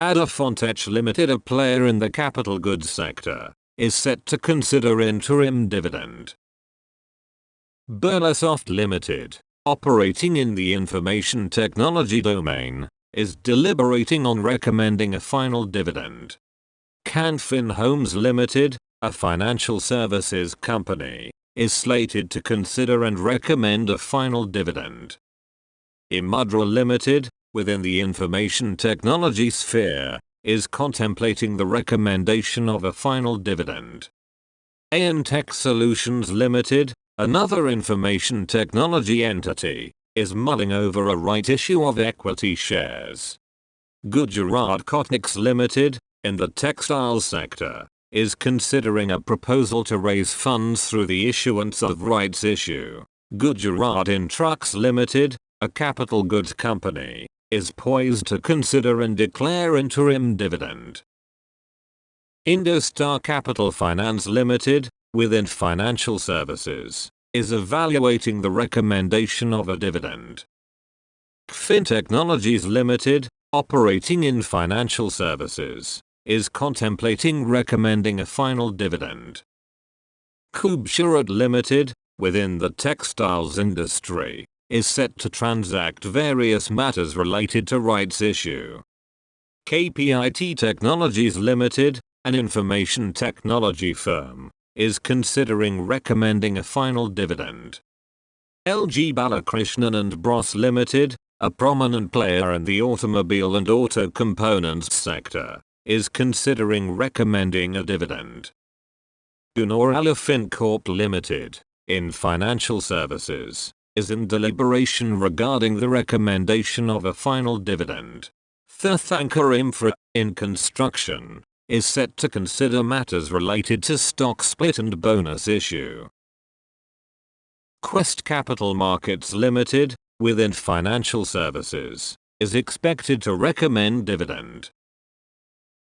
Fontech Limited, a player in the capital goods sector, is set to consider interim dividend. Burlesoft Limited, operating in the information technology domain, is deliberating on recommending a final dividend. Canfin Homes Limited, a financial services company, is slated to consider and recommend a final dividend. Demerger Limited, within the information technology sphere, is contemplating the recommendation of a final dividend. Tech Solutions Limited, another information technology entity, is mulling over a right issue of equity shares. Gujarat Cotnics Limited, in the textiles sector, is considering a proposal to raise funds through the issuance of rights issue. Gujarat In Trucks Limited, a capital goods company, is poised to consider and declare interim dividend. Indostar Capital Finance Limited, within financial services, is evaluating the recommendation of a dividend. Kfin Technologies Limited, operating in financial services, is contemplating recommending a final dividend. Khubsurat Limited, within the textiles industry, is set to transact various matters related to rights issue. KPIT Technologies Limited, an information technology firm, is considering recommending a final dividend. LG Balakrishnan and Bros Limited, a prominent player in the automobile and auto components sector, is considering recommending a dividend. Gunor Fincorp Limited, in financial services, is in deliberation regarding the recommendation of a final dividend. Tirthankar Infra, in construction, is set to consider matters related to stock split and bonus issue. Quest Capital Markets Limited, within financial services, is expected to recommend dividend.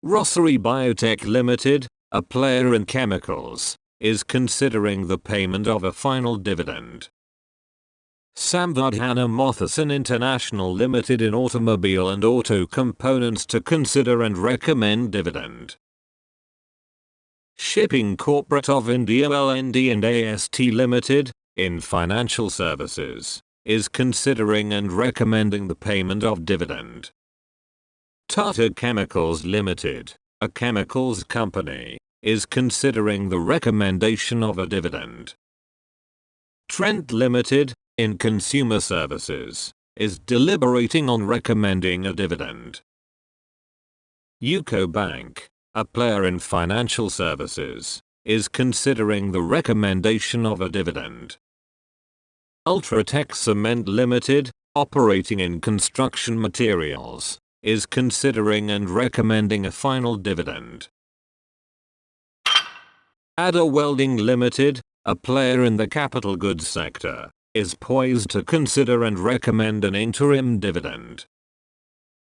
Rosary Biotech Limited, a player in chemicals, is considering the payment of a final dividend. Samvardhana Motherson International Limited, in automobile and auto components, to consider and recommend dividend. Shipping Corporate of India LND and AST Limited, in financial services, is considering and recommending the payment of dividend. Tata Chemicals Limited, a chemicals company, is considering the recommendation of a dividend. Trent Limited, in consumer services, is deliberating on recommending a dividend. UCO Bank, a player in financial services, is considering the recommendation of a dividend. Ultratech Cement Limited, operating in construction materials, is considering and recommending a final dividend. Ada Welding Limited, a player in the capital goods sector, is poised to consider and recommend an interim dividend.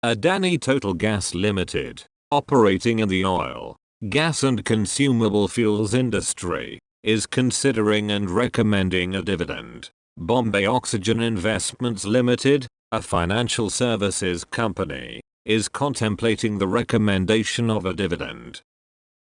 Adani Total Gas Limited, operating in the oil, gas and consumable fuels industry, is considering and recommending a dividend. Bombay Oxygen Investments Limited, a financial services company, is contemplating the recommendation of a dividend.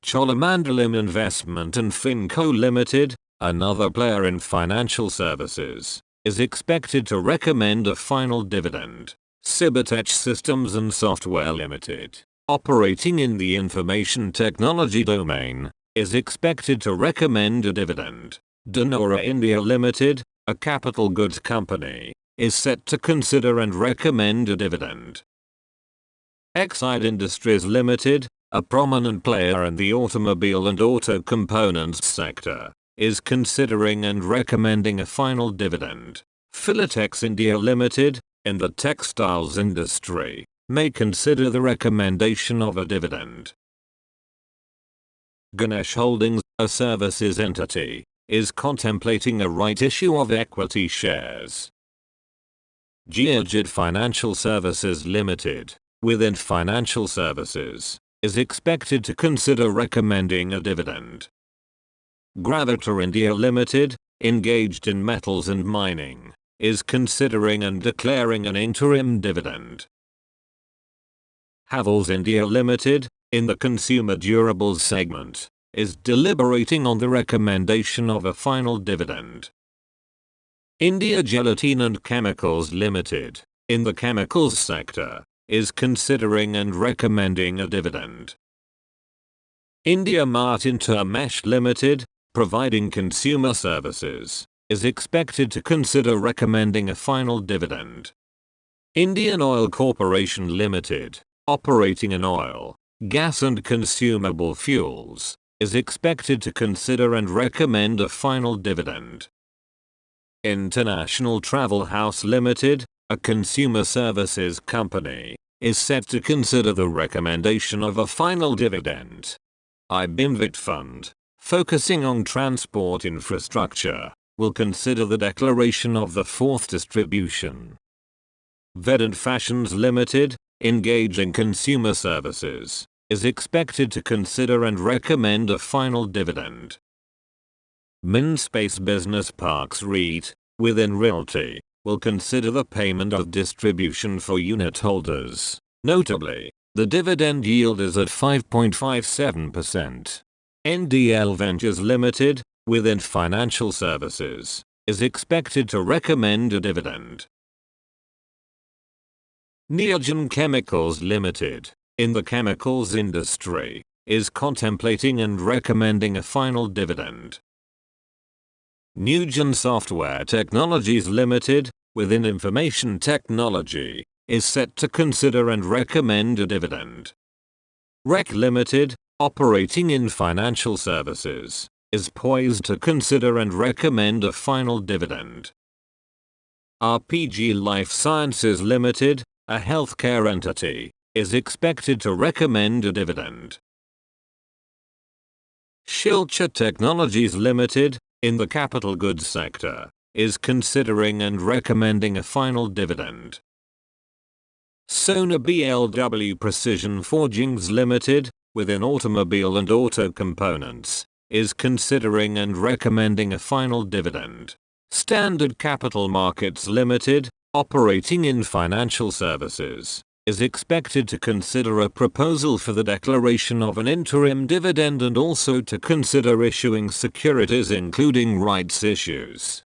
Cholamandalam Investment and Finco Limited, another player in financial services, is expected to recommend a final dividend. Cibotech Systems and Software Limited, operating in the information technology domain, is expected to recommend a dividend. Denora India Limited, a capital goods company, is set to consider and recommend a dividend. Exide Industries Limited, a prominent player in the automobile and auto components sector, is considering and recommending a final dividend. Filatex India Limited, in the textiles industry, may consider the recommendation of a dividend. Ganesh Holdings, a services entity, is contemplating a right issue of equity shares. Geojit Financial Services Limited, within financial services, is expected to consider recommending a dividend. Gravita India Limited, engaged in metals and mining, is considering and declaring an interim dividend. Havells India Limited, in the consumer durables segment, is deliberating on the recommendation of a final dividend. India Gelatine and Chemicals Limited, in the chemicals sector, is considering and recommending a dividend. India Mart Intermesh Limited, providing consumer services, is expected to consider recommending a final dividend. Indian Oil Corporation Limited, operating in oil, gas and consumable fuels, is expected to consider and recommend a final dividend. International Travel House Limited, a consumer services company, is set to consider the recommendation of a final dividend. Buyback Fund, focusing on transport infrastructure, will consider the declaration of the fourth distribution. Vedant Fashions Limited, engaging consumer services, is expected to consider and recommend a final dividend. Mindspace Business Parks REIT, within Realty, will consider the payment of distribution for unit holders. Notably, the dividend yield is at 5.57%. NDL Ventures Limited, within financial services, is expected to recommend a dividend. Neogen Chemicals Limited, in the chemicals industry, is contemplating and recommending a final dividend. Newgen Software Technologies Limited, within information technology, is set to consider and recommend a dividend. REC Limited, operating in financial services, is poised to consider and recommend a final dividend. RPG Life Sciences Limited, a healthcare entity, is expected to recommend a dividend. Shilcha Technologies Limited, in the capital goods sector, is considering and recommending a final dividend. Sona BLW Precision Forgings Limited, within automobile and auto components, is considering and recommending a final dividend. Standard Capital Markets Limited, operating in financial services, is expected to consider a proposal for the declaration of an interim dividend and also to consider issuing securities including rights issues.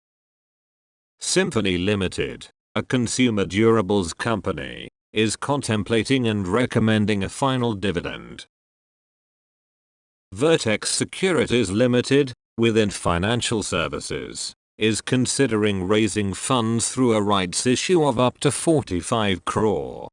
Symphony Limited, a consumer durables company, is contemplating and recommending a final dividend. Vertex Securities Limited, within financial services, is considering raising funds through a rights issue of up to 45 crore.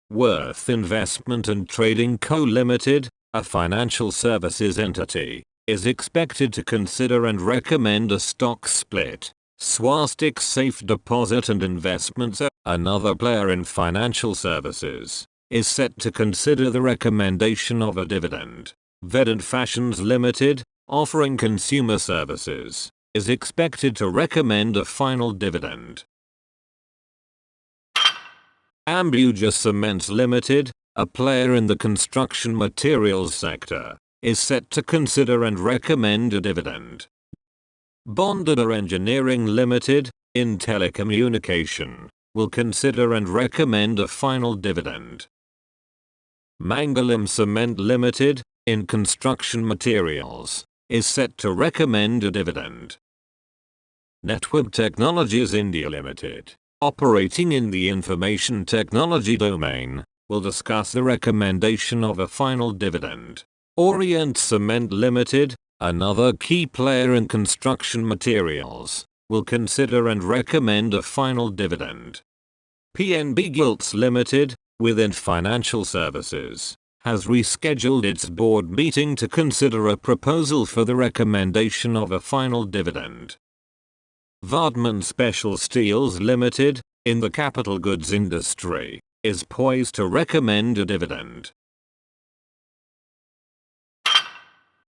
Worth Investment and Trading Co. Limited, a financial services entity, is expected to consider and recommend a stock split. Swastik Safe Deposit and Investments, another player in financial services, is set to consider the recommendation of a dividend. Vedant Fashions Limited, offering consumer services, is expected to recommend a final dividend. Ambuja Cements Limited, a player in the construction materials sector, is set to consider and recommend a dividend. Bondada Engineering Limited, in telecommunication, will consider and recommend a final dividend. Mangalam Cement Limited, in construction materials, is set to recommend a dividend. Network Technologies India Limited, operating in the information technology domain, will discuss the recommendation of a final dividend. Orient Cement Limited, another key player in construction materials, will consider and recommend a final dividend. PNB Gilts Limited, within financial services, has rescheduled its board meeting to consider a proposal for the recommendation of a final dividend. Vardman Special Steels Limited, in the capital goods industry, is poised to recommend a dividend.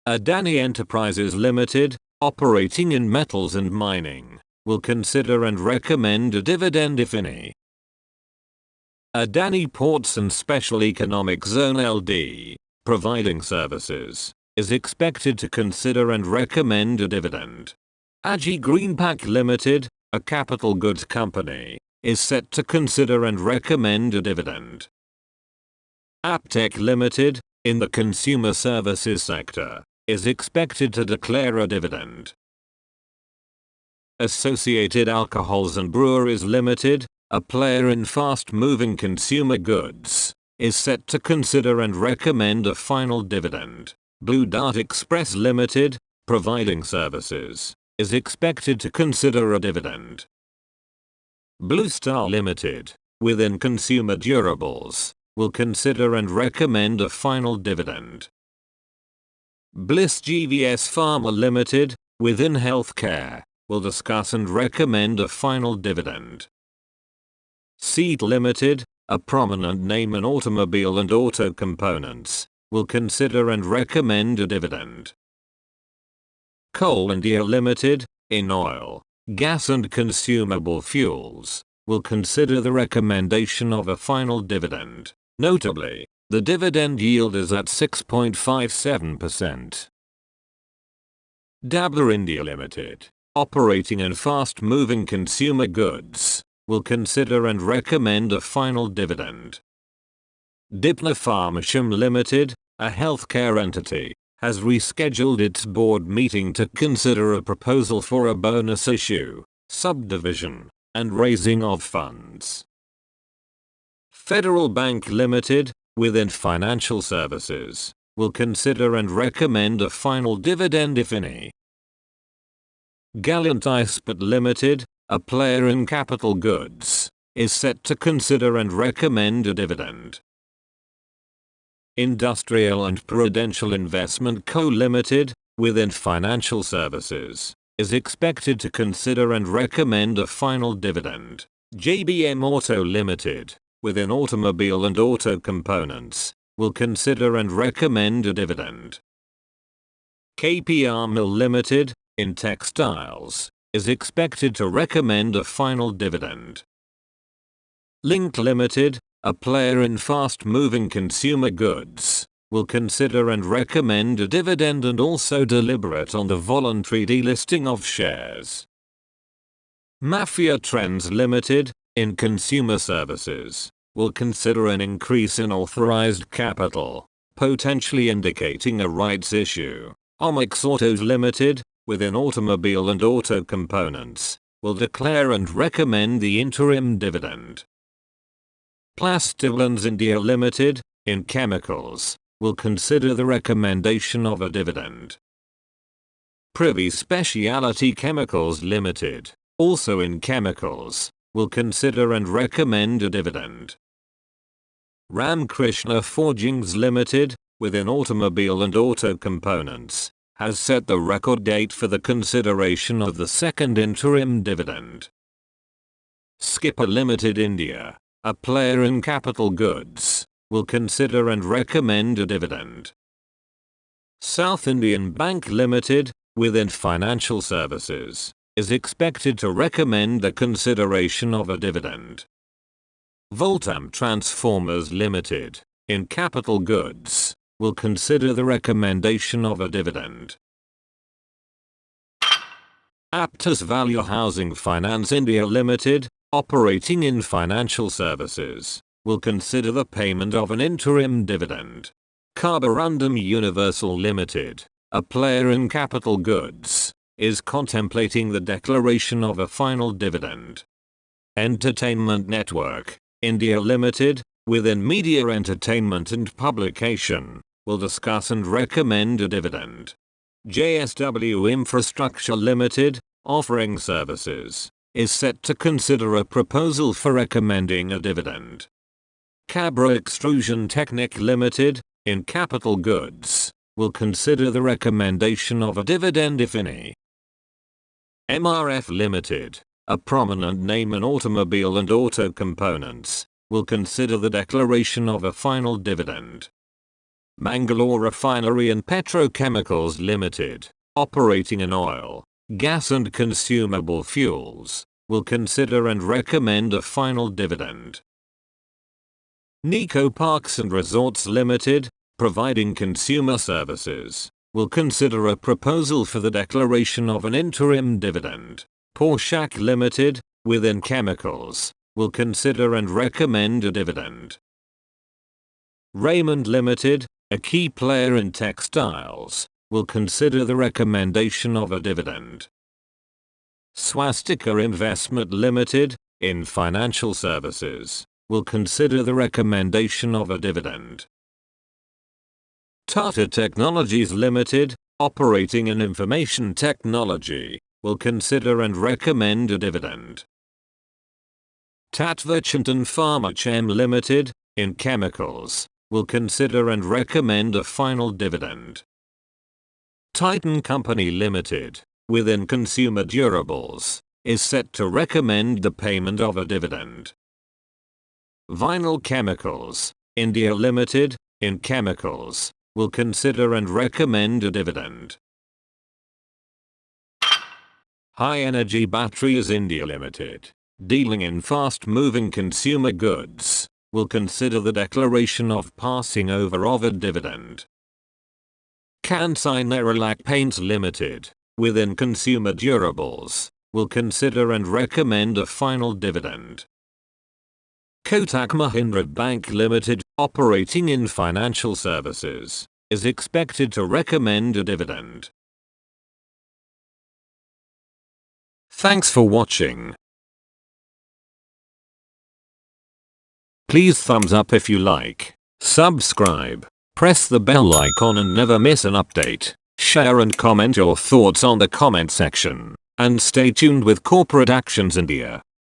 Adani Enterprises Limited, operating in metals and mining, will consider and recommend a dividend if any. Adani Ports and Special Economic Zone LD, providing services, is expected to consider and recommend a dividend. Aji Greenpack Limited, a capital goods company, is set to consider and recommend a dividend. Aptech Limited, in the consumer services sector, is expected to declare a dividend. Associated Alcohols and Breweries Limited, a player in fast-moving consumer goods, is set to consider and recommend a final dividend. Blue Dart Express Limited, providing services, is expected to consider a dividend. Blue Star Limited, within consumer durables, will consider and recommend a final dividend. Bliss GVS Pharma Limited, within healthcare, will discuss and recommend a final dividend. Seat Limited, a prominent name in automobile and auto components, will consider and recommend a dividend. Coal India Limited, in oil, gas and consumable fuels, will consider the recommendation of a final dividend. Notably, the dividend yield is at 6.57%. Dabur India Limited, operating in fast-moving consumer goods, will consider and recommend a final dividend. Dipna Pharmaceuticals Limited, a healthcare entity, has rescheduled its board meeting to consider a proposal for a bonus issue, subdivision, and raising of funds. Federal Bank Limited, within financial services, will consider and recommend a final dividend if any. Gallant Ispet Limited, a player in capital goods, is set to consider and recommend a dividend. Industrial and Prudential Investment Co. Limited, within financial services, is expected to consider and recommend a final dividend. JBM Auto Limited, within automobile and auto components, will consider and recommend a dividend. KPR Mill Limited, in textiles, is expected to recommend a final dividend. Link Limited, a player in fast-moving consumer goods, will consider and recommend a dividend and also deliberate on the voluntary delisting of shares. Mafia Trends Limited, in consumer services, will consider an increase in authorized capital, potentially indicating a rights issue. Omix Autos Limited, within automobile and auto components, will declare and recommend the interim dividend. Plastilins India Limited, in chemicals, will consider the recommendation of a dividend. Privy Speciality Chemicals Limited, also in chemicals, will consider and recommend a dividend. Ramkrishna Forgings Limited, within automobile and auto components, has set the record date for the consideration of the second interim dividend. Skipper Limited India, a player in capital goods, will consider and recommend a dividend. South Indian Bank Limited, within financial services, is expected to recommend the consideration of a dividend. Voltam Transformers Limited, in capital goods, will consider the recommendation of a dividend. Aptus Value Housing Finance India Limited, operating in financial services, will consider the payment of an interim dividend. Carborundum Universal Limited, a player in capital goods, is contemplating the declaration of a final dividend. Entertainment Network India Limited, within media entertainment and publication, will discuss and recommend a dividend. JSW Infrastructure Limited, offering services, is set to consider a proposal for recommending a dividend. Cabra Extrusion Technic Limited, in capital goods, will consider the recommendation of a dividend if any. MRF Limited, a prominent name in automobile and auto components, will consider the declaration of a final dividend. Mangalore Refinery and Petrochemicals Limited, operating in oil, gas and consumable fuels, will consider and recommend a final dividend. Nico Parks and Resorts Limited, providing consumer services, will consider a proposal for the declaration of an interim dividend. Porsche Limited, within chemicals, will consider and recommend a dividend. Raymond Limited, a key player in textiles, will consider the recommendation of a dividend. Swastika Investment Limited, in financial services, will consider the recommendation of a dividend. Tata Technologies Limited, operating in information technology, will consider and recommend a dividend. Tatverchantan Pharmachem Limited, in chemicals, will consider and recommend a final dividend. Titan Company Limited, within consumer durables, is set to recommend the payment of a dividend. Vinyl Chemicals, India Limited, in chemicals, will consider and recommend a dividend. High Energy Batteries India Limited, dealing in fast-moving consumer goods, will consider the declaration of passing over of a dividend. Kansai Nerolac Paints Limited, within consumer durables, will consider and recommend a final dividend. Kotak Mahindra Bank Limited, operating in financial services, is expected to recommend a dividend. Thanks for watching. Please thumbs up if you like, subscribe, press the bell icon and never miss an update. Share and comment your thoughts on the comment section, and stay tuned with Corporate Actions India.